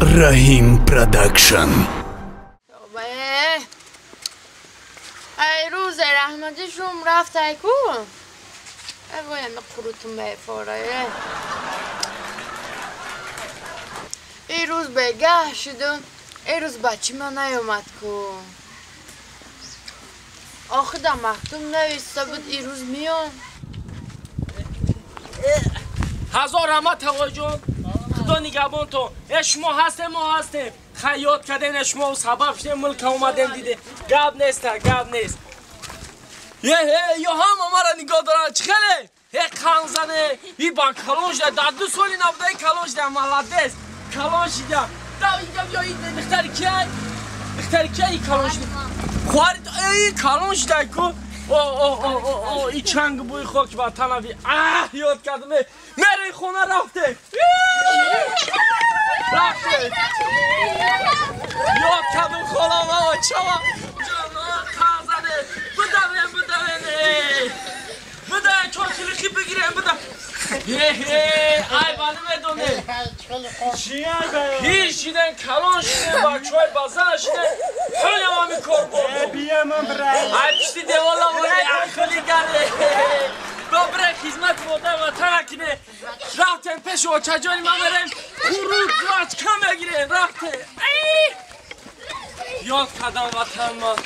Rahim Production. ای روز رحمتی شوم رفت ایکو باید قروتون بفاره ای روز بگه شدم ای روز بچه من نیومد کن آخه در مکتوب نویسته بود ای روز میام هزار رحمت آقای جون خدا نگهبان تو اشما هستیم ما هستیم خیاط کردن اشما و سبب شده ملک اومدن دیده گب نیست گب نیست یا هم را نگاه دارن چه خیلی کان زنه ای با کلونش ده در 2 سالی نبوده کلونش ده ملده کلونش ده دا اینجا بیا این نختر کی ای کلونش خوارد ای کلونش ده کو ای چنگ بوی خاک با تنوی یاد کردم میره خونه رفته یاد کردم خودم چوا کان زنه بده چون کلیخی بگیرم بده ای بانه میدونه هیچ شیدن کلان شیدن بچه بازار شیدن خیلی همی کار بود بیا من برای ای پشتی دیوالا بره خیلی گره با بره خدمت بوده و ترکنه رفتن پیش و چجانی من برم خروج راج کم بگیرم رفته یاد کردم وطن من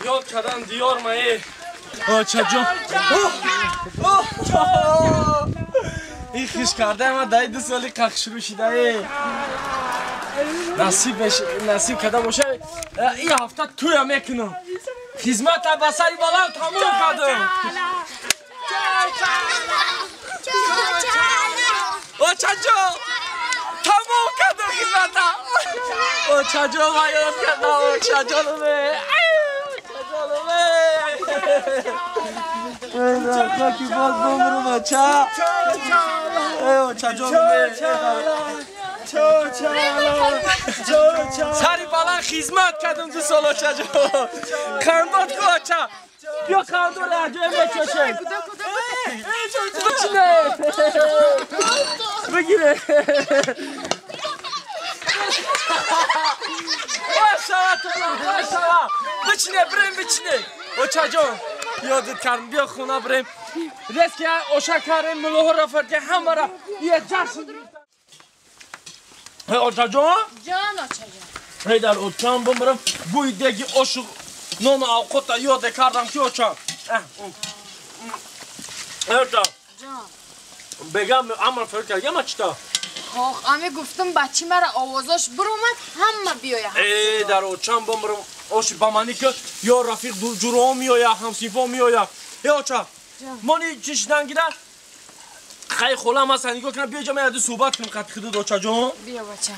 یاد کردم دیار من چجان این خیش کرده ما دایی 2 سالی قق شروع شده نصیب کده باشه این هفته توی میکنم خدمت بسری بالا تمام کردم چجان تمام کردم خدمت چجان ما یاد کردم چجانمه خاکی باز بمرو بچه سری بالا خدمت کردم 2 سالا چجا خندات که بچه بیا خندو لحجه بچشه بچینه بگیره بچینه بریم بچینه اوچا جان یادت کردم بیا خونه بریم رسکی اوشا کردیم ملوه را فرده همه را یه جشن اوچا جان؟ جان اوچا جان ای در اوچان بمرم بوی دیگی اوشو نون آقوتا یاد کردم که اوچان اوچا جان بگم عمر فرد کردم چطور؟ امی گفتم بچه مرا آوازاش برومد همه بیایم ای در اوچان بمرم اوش با منی که یا رفیق جورا میایا همسیفا میایا یا اوچا مانی چشنن گیره خیلی خولم هست نگاه کنم بیا جا یاد صحبت کنم قد خدود اوچا جان بیا بچه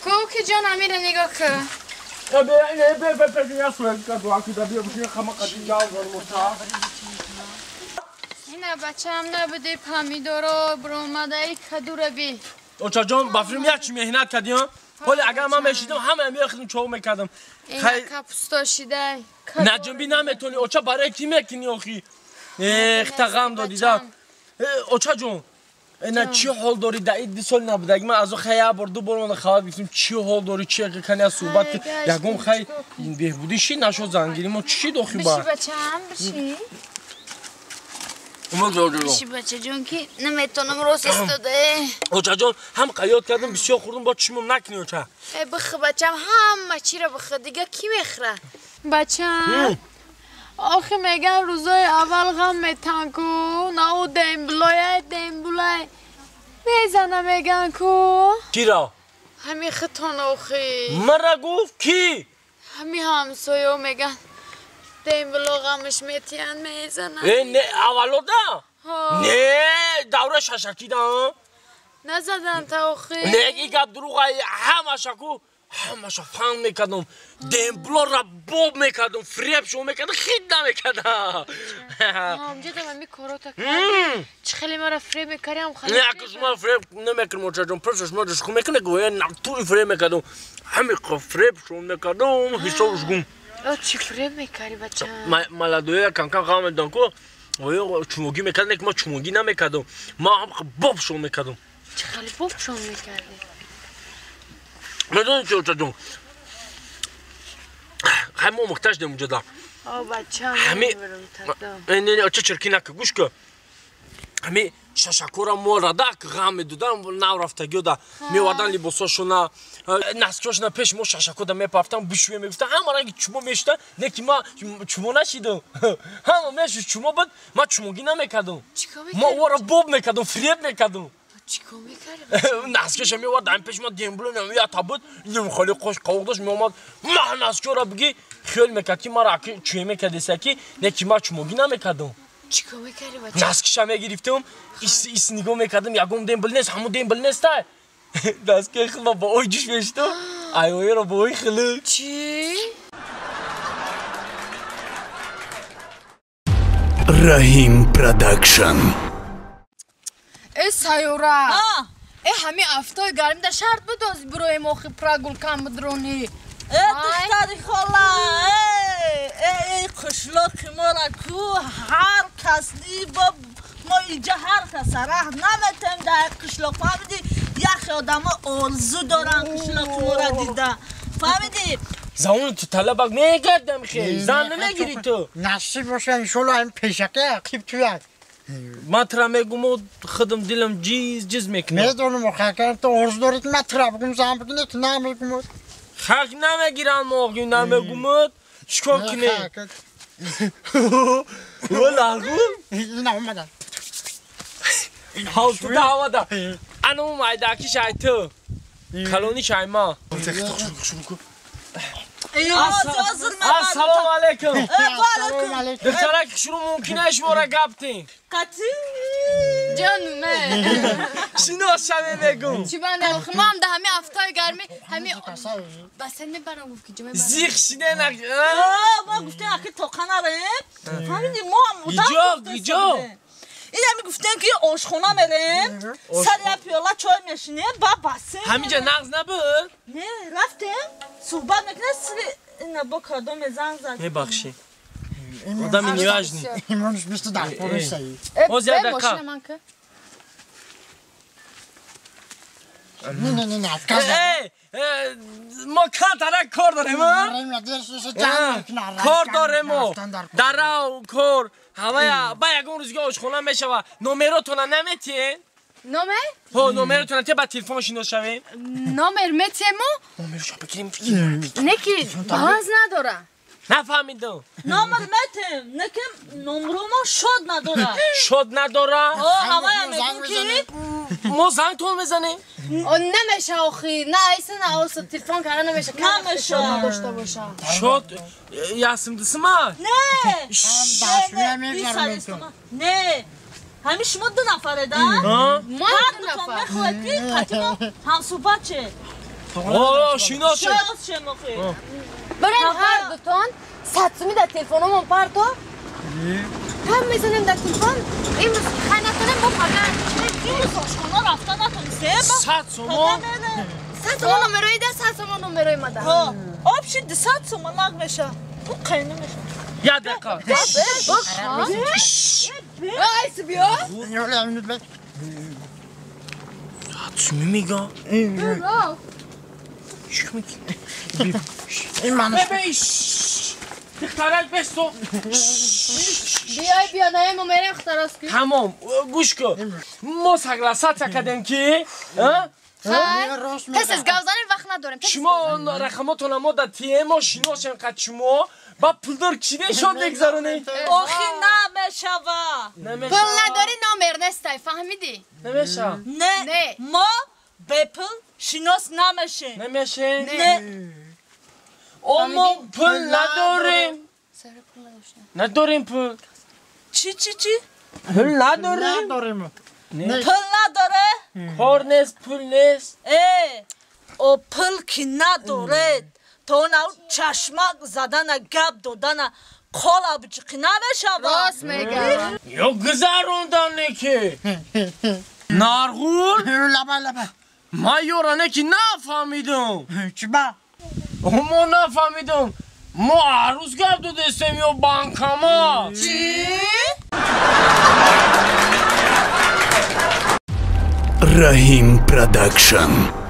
کوکی جان امیره نگاه که اینه بچه هم نبوده پامیدورا برومده ای کدو بی اوچا جان بفرم یک چی مهنت کردیم ولی اگر من میشیدم همه میاخدم چاو میکردم اینه کپستا شیده نجنبی نمیتونی اوچا برای کی میکنی آخی اختغام دادی دا اوچا جون اینا چی حال داری در 2 سال نبوده اگه من از خیلی بار 2 بار من خواهد گفتیم چی حال داری چی کنی از صحبت یکم خیلی بهبودی شی نشد زنگیری ما چی داخی با بشی بچه هم بشی بشی بچه جون که نمیتونم روز استاده اوچا جان هم قیاد کردم بسیار خوردم با چشمم نکنی اوچا بخ بچه هم همه چی را بخ دیگه کی میخره بچه هم آخه میگن روزای اول غم میتن کو نه او دمبلای میزنه میگن کو کی را؟ همی خطان آخی مرا گفت کی؟ همی همسایه میگن دمبلا غمش میتین میزنه نه اولو دا؟ نه دوره ششکی دا؟ نزدن تا آخی نه ای گب دروغه همه شکو همه شا فهم میکردم دمبلا را باب میکردم فریب شو میکردم خید نمیکردم همجا دم همی کارو تا کردی چه خیلی مرا فریب میکردم خیلی نه که شما فریب نمیکردم اوچا جان پرسش ما داشت خو میکنه گویا نکتوری فریب میکردم همه فریب شو میکردم حسابش گم چی فریب میکردی بچه ملادویا کنکن خواهم دانکو ویا چموگی میکردن که ما چموگی نمیکردم ما هم باب شو میکردم چه خیلی باب شو میکردی میدونی چه جون همه محتاج دیم اونجا دا بچه همه نه چه چرکی نکه گوش که همه ششکورا مورا دا که غم دودن نو رفتگی دا میوادن لیباساشونا نسکاشونا پیش ما ششکو دا میپافتن بشویه میگفتن همه رنگی چومو میشتن نه که ما چومو نشیدم همه میشه چومو بود ما چوموگی نمیکردم ما او را بوب میکردم فریب میکردم چیکار میکردم؟ نسکش میوادن پیش ما دیمبلو نمیاد بود نیم خالی خوش قوق داشت میومد ما نسکورا بگی خیال میکرد که ما را چویه میکردی سکی نه که ما چوموگی نمیکردم چیکار میکردی بچه؟ نسکشم گرفتم ایس نگاه میکردم یکم دیمبل نیست همون دیمبل نیست نسکه خیلی با اوی جوش بشتم ایوی را با اوی خیلی چی؟ Rahim Production. ای سایورا ای همین افتای گرم در شرط بدازی بروی موخی پراگول کم بدرونی دختری خاله ای قشلاق ما را کو هر کس با ما اینجا هر کس راه نمیتیم در قشلاق فهمیدی یک آدم آرزو دارن قشلاق ما را دیدن فهمیدی زمان تو طلبک میگردم خیلی زن نمیگیری تو نصیب باشه انشالله این پیشکه عقیب توید من ترا میگم و خودم دلم جیز میکنه میدونم خاکر تو عرض دارید من ترا بگم زن بگینه تو نمیگم خاک نمیگیرن موقعی نمیگم چکار کنی ولگو این اومدن حال تو دعوت انا اومده شاید تو کلونی شاید ما السلام علیکم دخترک شروع ممکنه شما را گفتین قطی جانمه شنو شمه میگم چی بنده بخیر ما هم ده همین افتای گرمی همین بسن میبرم گفت که جمعه برم زیخ شنه نگه ما گفتیم اکی توقع نریم فهمیدی ما هم ایجا این همی گفتیم که آشخونه میریم سر یک پیاله چای میشینیم با بسیم همینجا نغز نبود نه رفتیم صحبت میکنه سری نه با کادو زنگ زد میبخشی آدم نیاز نی ایمانش بیست در پروش سایی باز یاد ماشین من که نه ما کار داریم کار داریم ما درو کار همه با یکم روزگاه آشخونه میشوه نمراتونه نمیتین؟ نمراتونه تی با تلفن شناس شویم؟ نمر میتیمو؟ نمرشو بگیریم فکر نه که باز نداره نفهمیدم نمر میتیم نه که نمرو ما شد نداره شد نداره؟ همه هم میگون که ما زنگ تون بزنیم؟ نمیشه آخی نه ایسا نه آسا تلفن کاره نمیشه نمیشه نداشته باشه شد یاسم دسما؟ نه همین شما دو نفره ده؟ ما هر دو تا میخواهید قطعی ما هم صحبت چه؟ شناس شناس چه مخواه؟ بریم هر دوتان ستسومی در تلفنمون پرتو هم میزنیم در تلفن این خیلی کنیم با پاگر این روز آشخانه رفته نتونسته؟ ستسوما؟ ستسوما نمروی ده ستسوما نمروی ما ده آب شید 100 تومان نگ میشه تو قینه میشه یه دقیقه ایس بیا ستسومی میگه چیک میگی؟ این منش دخترک بستو بیا نه ما میریم اختراس کنیم تمام گوش کن ما سگلسات کردیم که پس از گوزن وقت نداریم شما رقماتون ما در تیم ما شناس اینقدر شما با پولدار کشیده شد بگذارونی آخی نمیشوه پول نداری نامر نستای فهمیدی؟ نمیشه نه ما به پول شناس نمیشه نمیشه نه ما پول نداریم نداریم پول چی؟ پول نداریم پول نداره؟ کار نیست پول نیست او پول که نداره تو نو چشمک زدن گب دادن قالا بچقی نمیشه راست میگه یا گذروندن که نارغول لبا ما یورانه که نفهمیدم چی با؟ ما نفهمیدم ما عروس گرد دستیم یا بانکما چی؟ Rahim Production.